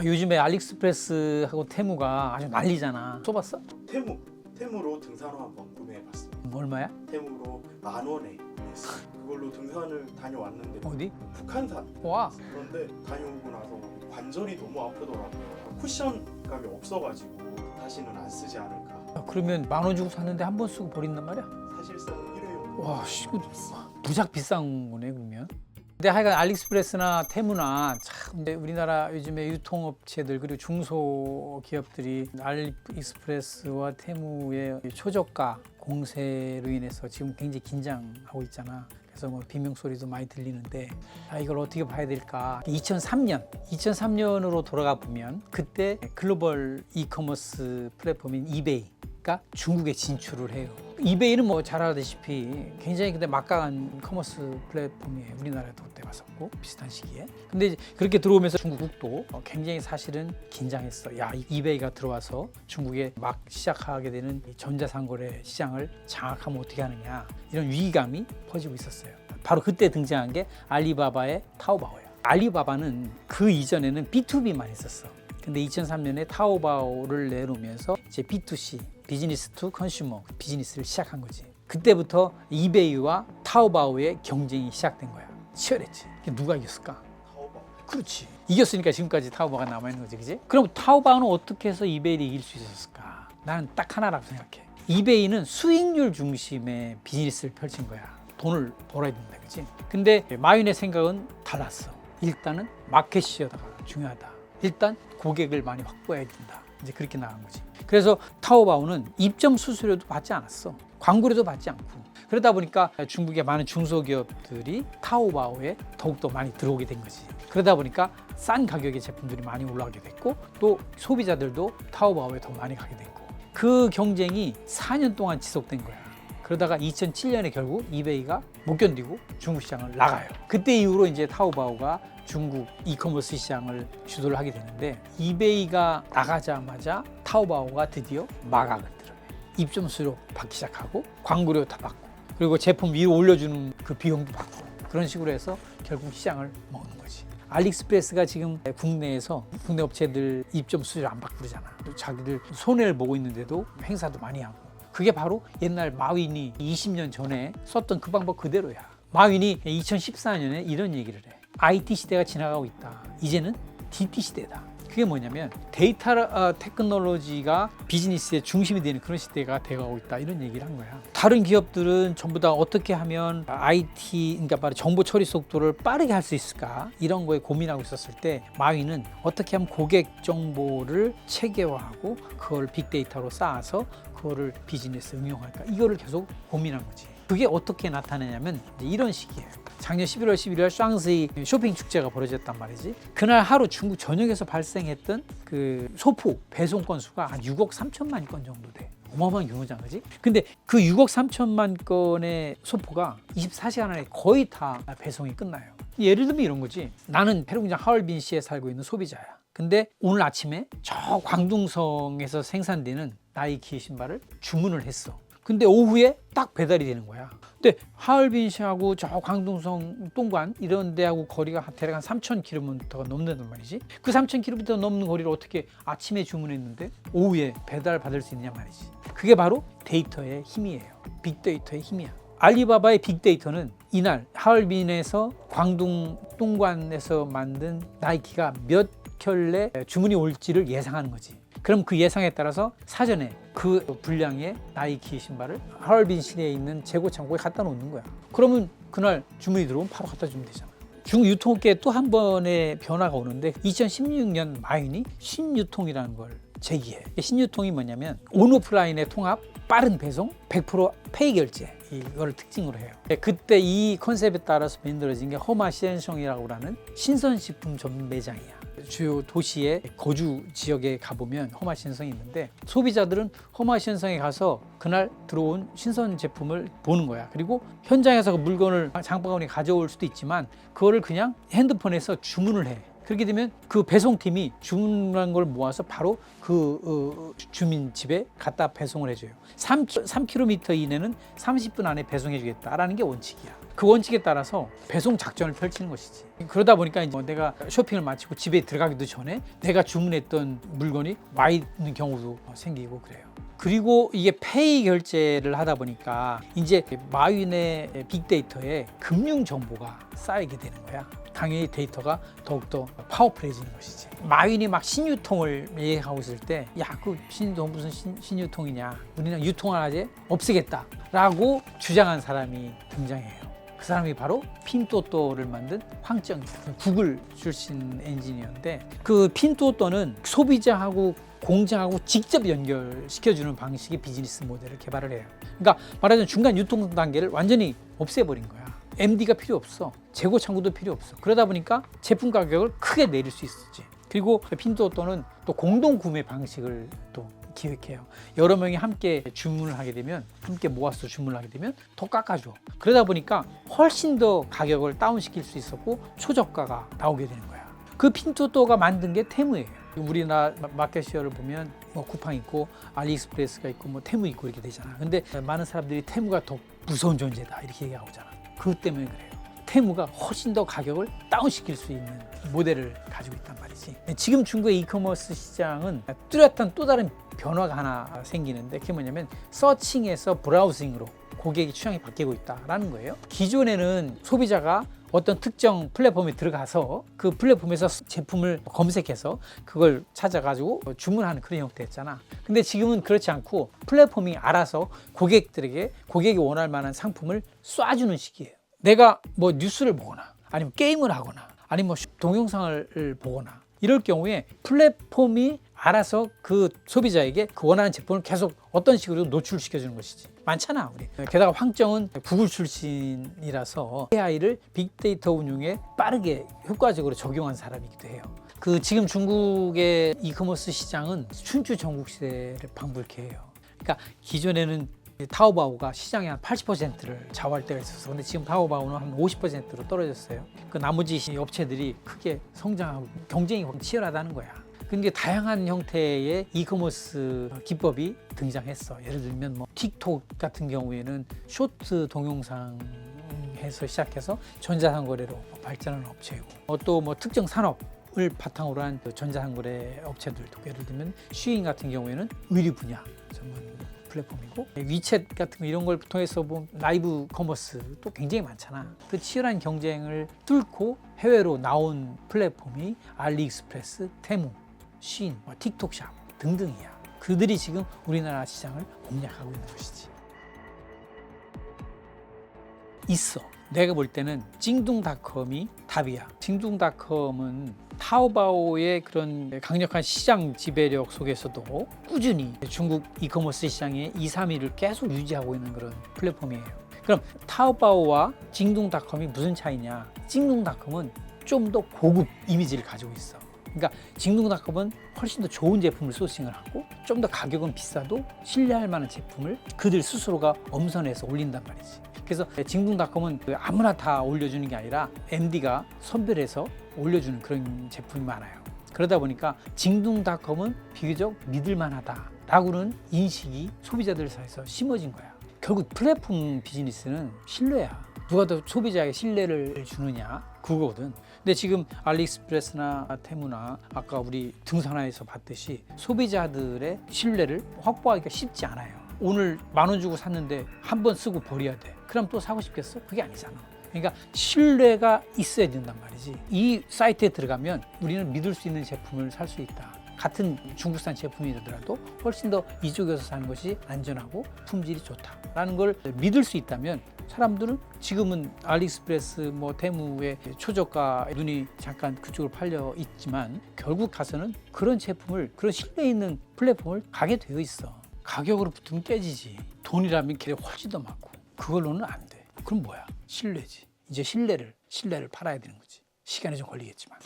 요즘에 알리익스프레스하고 테무가 아주 난리잖아. 써봤어? 테무로 등산화 한번 구매해봤어요. 얼마야? 테무로 10,000원에 구매했어요. 그걸로 등산을 다녀왔는데 어디? 북한산. 와. 그런데 다녀오고 나서 관절이 너무 아프더라고요. 쿠션감이 없어가지고 다시는 안 쓰지 않을까. 그러면 10,000원 주고 샀는데 한 번 쓰고 버린단 말이야? 사실상 일회용. 와, 이거 무작 비싼 거네 그러면. 근데 하여간 알리익스프레스나 테무나 참 이제 우리나라 요즘에 유통업체들 그리고 중소기업들이 알리익스프레스와 테무의 초저가 공세로 인해서 지금 굉장히 긴장하고 있잖아. 그래서 뭐 비명 소리도 많이 들리는데 이걸 어떻게 봐야 될까? 2003년으로 돌아가 보면 그때 글로벌 이커머스 플랫폼인 이베이가 중국에 진출을 해요. 이베이는 뭐 잘 알다시피 굉장히 근데 막강한 커머스 플랫폼이에요. 우리나라에도 그때 왔었고 비슷한 시기에. 근데 이제 그렇게 들어오면서 중국도 굉장히 사실은 긴장했어. 야, 이베이가 들어와서 중국에 막 시작하게 되는 이 전자상거래 시장을 장악하면 어떻게 하느냐 이런 위기감이 퍼지고 있었어요. 바로 그때 등장한 게 알리바바의 타오바오예요. 알리바바는 그 이전에는 B2B만 했었어. 근데 2003년에 타오바오를 내놓으면서 이제 B2C, 비즈니스 투 컨슈머 비즈니스를 시작한 거지. 그때부터 이베이와 타오바오의 경쟁이 시작된 거야. 치열했지. 누가 이겼을까? 타오바오. 그렇지. 이겼으니까 지금까지 타오바오가 남아있는 거지, 그지? 그럼 타오바오는 어떻게 해서 이베이를 이길 수 있었을까? 나는 딱 하나라고 생각해. 이베이는 수익률 중심의 비즈니스를 펼친 거야. 돈을 벌어야 된다, 그지? 근데 마윈의 생각은 달랐어. 일단은 마켓시어가 중요하다. 일단 고객을 많이 확보해야 된다. 이제 그렇게 나간 거지. 그래서 타오바오는 입점 수수료도 받지 않았어. 광고료도 받지 않고. 그러다 보니까 중국의 많은 중소기업들이 타오바오에 더욱더 많이 들어오게 된 거지. 그러다 보니까 싼 가격의 제품들이 많이 올라가게 됐고 또 소비자들도 타오바오에 더 많이 가게 됐고 그 경쟁이 4년 동안 지속된 거야. 그러다가 2007년에 결국 이베이가 못 견디고 중국 시장을 나가요. 그때 이후로 이제 타오바오가 중국 이커머스 시장을 주도를 하게 되는데 이베이가 나가자마자 타오바오가 드디어 마각을 들어요. 입점 수수료 받기 시작하고 광고료 다 받고 그리고 제품 위로 올려주는 그 비용도 받고 그런 식으로 해서 결국 시장을 먹는 거지. 알리익스프레스가 지금 국내에서 국내 업체들 입점 수수료 안 받고 그러잖아. 자기들 손해를 보고 있는데도 행사도 많이 하고 그게 바로 옛날 마윈이 20년 전에 썼던 그 방법 그대로야. 마윈이 2014년에 이런 얘기를 해. IT 시대가 지나가고 있다. 이제는 DT 시대다. 그게 뭐냐면 데이터 테크놀로지가 비즈니스의 중심이 되는 그런 시대가 되어가고 있다. 이런 얘기를 한 거야. 다른 기업들은 전부 다 어떻게 하면 IT, 그러니까 바로 정보 처리 속도를 빠르게 할 수 있을까? 이런 거에 고민하고 있었을 때 마윈은 어떻게 하면 고객 정보를 체계화하고 그걸 빅데이터로 쌓아서 그거를 비즈니스에 응용할까? 이거를 계속 고민한 거지. 그게 어떻게 나타나냐면 이런 식이에요. 작년 11월 11일 샹스이 쇼핑 축제가 벌어졌단 말이지. 그날 하루 중국 전역에서 발생했던 그 소포 배송 건수가 한 6억 3천만 건 정도 돼. 어마어마한 규모잖아, 그지? 근데 그 6억 3천만 건의 소포가 24시간 안에 거의 다 배송이 끝나요. 예를 들면 이런 거지. 나는 페루공장 하얼빈시에 살고 있는 소비자야. 근데 오늘 아침에 저 광둥성에서 생산되는 나이키 신발을 주문을 했어. 근데 오후에 딱 배달이 되는 거야. 근데 하얼빈시하고 저 광둥성 똥관 이런 데하고 거리가 대략 한 3,000km가 넘는단 말이지. 그 3,000km 넘는 거리를 어떻게 아침에 주문했는데 오후에 배달 받을 수 있냐 말이지. 그게 바로 데이터의 힘이에요. 빅데이터의 힘이야. 알리바바의 빅데이터는 이날 하얼빈에서 광둥 똥관에서 만든 나이키가 몇 켤레 주문이 올지를 예상하는 거지. 그럼 그 예상에 따라서 사전에 그 분량의 나이키 신발을 하얼빈 시내에 있는 재고 창고에 갖다 놓는 거야. 그러면 그날 주문이 들어오면 바로 갖다 주면 되잖아. 중국 유통업계에 또 한 번의 변화가 오는데 2016년 마윈이 신유통이라는 걸 제기해. 신유통이 뭐냐면 온오프라인의 통합, 빠른 배송, 100% 페이 결제 이걸 특징으로 해요. 그때 이 컨셉에 따라서 만들어진 게 허마시엔성이라고 하는 신선식품 전문 매장이야. 주요 도시의 거주 지역에 가보면 허마시엔성이 있는데 소비자들은 허마시엔성에 가서 그날 들어온 신선 제품을 보는 거야. 그리고 현장에서 그 물건을 장바구니에 가져올 수도 있지만 그거를 그냥 핸드폰에서 주문을 해. 그렇게 되면 그 배송팀이 주문한 걸 모아서 바로 그 주민 집에 갖다 배송을 해줘요. 3km 이내는 30분 안에 배송해 주겠다라는 게 원칙이야. 그 원칙에 따라서 배송 작전을 펼치는 것이지. 그러다 보니까 이제 내가 쇼핑을 마치고 집에 들어가기도 전에 내가 주문했던 물건이 와 있는 경우도 생기고 그래요. 그리고 이게 페이 결제를 하다 보니까 이제 마윈의 빅데이터에 금융 정보가 쌓이게 되는 거야. 당연히 데이터가 더욱더 파워풀해지는 것이지. 마윈이 막 신유통을 얘기하고 있을 때, 야, 그 신유통 무슨 신유통이냐, 우리는 유통하지 없애겠다라고 주장한 사람이 등장해요. 그 사람이 바로 핀토토를 만든 황정이에요. 구글 출신 엔지니어인데, 그 핀토토는 소비자하고 공장하고 직접 연결시켜주는 방식의 비즈니스 모델을 개발을 해요. 그러니까 말하자면 중간 유통 단계를 완전히 없애버린 거야. MD가 필요 없어. 재고 창구도 필요 없어. 그러다 보니까 제품 가격을 크게 내릴 수 있었지. 그리고 핀토토는 또 공동 구매 방식을 또 기획해요. 여러 명이 함께 주문을 하게 되면, 함께 모아서 주문을 하게 되면 더 깎아줘. 그러다 보니까 훨씬 더 가격을 다운시킬 수 있었고 초저가가 나오게 되는 거야. 그 핀토토가 만든 게 테무예요. 우리나라 마켓시어를 보면 뭐 쿠팡 있고 알리익스프레스가 있고 뭐 테무 있고 이렇게 되잖아. 근데 많은 사람들이 테무가 더 무서운 존재다 이렇게 얘기하고 있잖아. 그것 때문에 그래요. 테무가 훨씬 더 가격을 다운시킬 수 있는 모델을 가지고 있단 말이지. 지금 중국의 이커머스 시장은 뚜렷한 또 다른 변화가 하나 생기는데, 그게 뭐냐면 서칭에서 브라우징으로 고객의 취향이 바뀌고 있다라는 거예요. 기존에는 소비자가 어떤 특정 플랫폼에 들어가서 그 플랫폼에서 제품을 검색해서 그걸 찾아가지고 주문하는 그런 형태였잖아. 근데 지금은 그렇지 않고 플랫폼이 알아서 고객들에게 고객이 원할 만한 상품을 쏴주는 시기예요. 내가 뭐 뉴스를 보거나 아니면 게임을 하거나 아니면 뭐 동영상을 보거나 이럴 경우에 플랫폼이 알아서 그 소비자에게 그 원하는 제품을 계속 어떤 식으로 노출시켜주는 것이지. 많잖아, 우리. 게다가 황정은 구글 출신이라서 AI를 빅데이터 운용에 빠르게 효과적으로 적용한 사람이기도 해요. 그 지금 중국의 이커머스 시장은 춘추 전국 시대를 방불케 해요. 그러니까 기존에는 타오바오가 시장의 한 80%를 좌우할 때가 있었어. 근데 지금 타오바오는 한 50%로 떨어졌어요. 그 나머지 업체들이 크게 성장하고 경쟁이 치열하다는 거야. 근데 다양한 형태의 이커머스 기법이 등장했어. 예를 들면 뭐 틱톡 같은 경우에는 쇼트 동영상에서 시작해서 전자상거래로 발전하는 업체고, 또 뭐 특정 산업을 바탕으로 한 전자상거래 업체들도, 예를 들면 쉬인 같은 경우에는 의류 분야 전문 플랫폼이고, 위챗 같은 거 이런 걸 통해서 본 라이브 커머스도 굉장히 많잖아. 그 치열한 경쟁을 뚫고 해외로 나온 플랫폼이 알리익스프레스, 테무, 쉬인, 틱톡샵 등등이야. 그들이 지금 우리나라 시장을 공략하고 있는 것이지. 있어. 내가 볼 때는 찡둥닷컴이 답이야. 찡둥닷컴은 타오바오의 그런 강력한 시장 지배력 속에서도 꾸준히 중국 이커머스 시장의 2, 3위를 계속 유지하고 있는 그런 플랫폼이에요. 그럼 타오바오와 찡둥닷컴이 무슨 차이냐? 찡둥닷컴은 좀 더 고급 이미지를 가지고 있어. 그러니까 징둥닷컴은 훨씬 더 좋은 제품을 소싱을 하고 좀 더 가격은 비싸도 신뢰할 만한 제품을 그들 스스로가 엄선해서 올린단 말이지. 그래서 징둥닷컴은 아무나 다 올려주는 게 아니라 MD가 선별해서 올려주는 그런 제품이 많아요. 그러다 보니까 징둥닷컴은 비교적 믿을만하다라고는 인식이 소비자들 사이에서 심어진 거야. 결국 플랫폼 비즈니스는 신뢰야. 누가 더 소비자에게 신뢰를 주느냐, 그거거든. 근데 지금 알리익스프레스나 테무나 아까 우리 등산화에서 봤듯이 소비자들의 신뢰를 확보하기가 쉽지 않아요. 오늘 10,000원 주고 샀는데 한 번 쓰고 버려야 돼. 그럼 또 사고 싶겠어? 그게 아니잖아. 그러니까 신뢰가 있어야 된단 말이지. 이 사이트에 들어가면 우리는 믿을 수 있는 제품을 살 수 있다. 같은 중국산 제품이더라도 훨씬 더 이쪽에서 사는 것이 안전하고 품질이 좋다라는 걸 믿을 수 있다면 사람들은 지금은 알리익스프레스, 뭐 테무의 초저가 눈이 잠깐 그쪽으로 팔려 있지만 결국 가서는 그런 제품을, 그런 신뢰 있는 플랫폼을 가게 되어 있어. 가격으로 붙으면 깨지지. 돈이라면 길에 훨씬 더 많고 그걸로는 안 돼. 그럼 뭐야? 신뢰지. 이제 신뢰를 팔아야 되는 거지. 시간이 좀 걸리겠지만.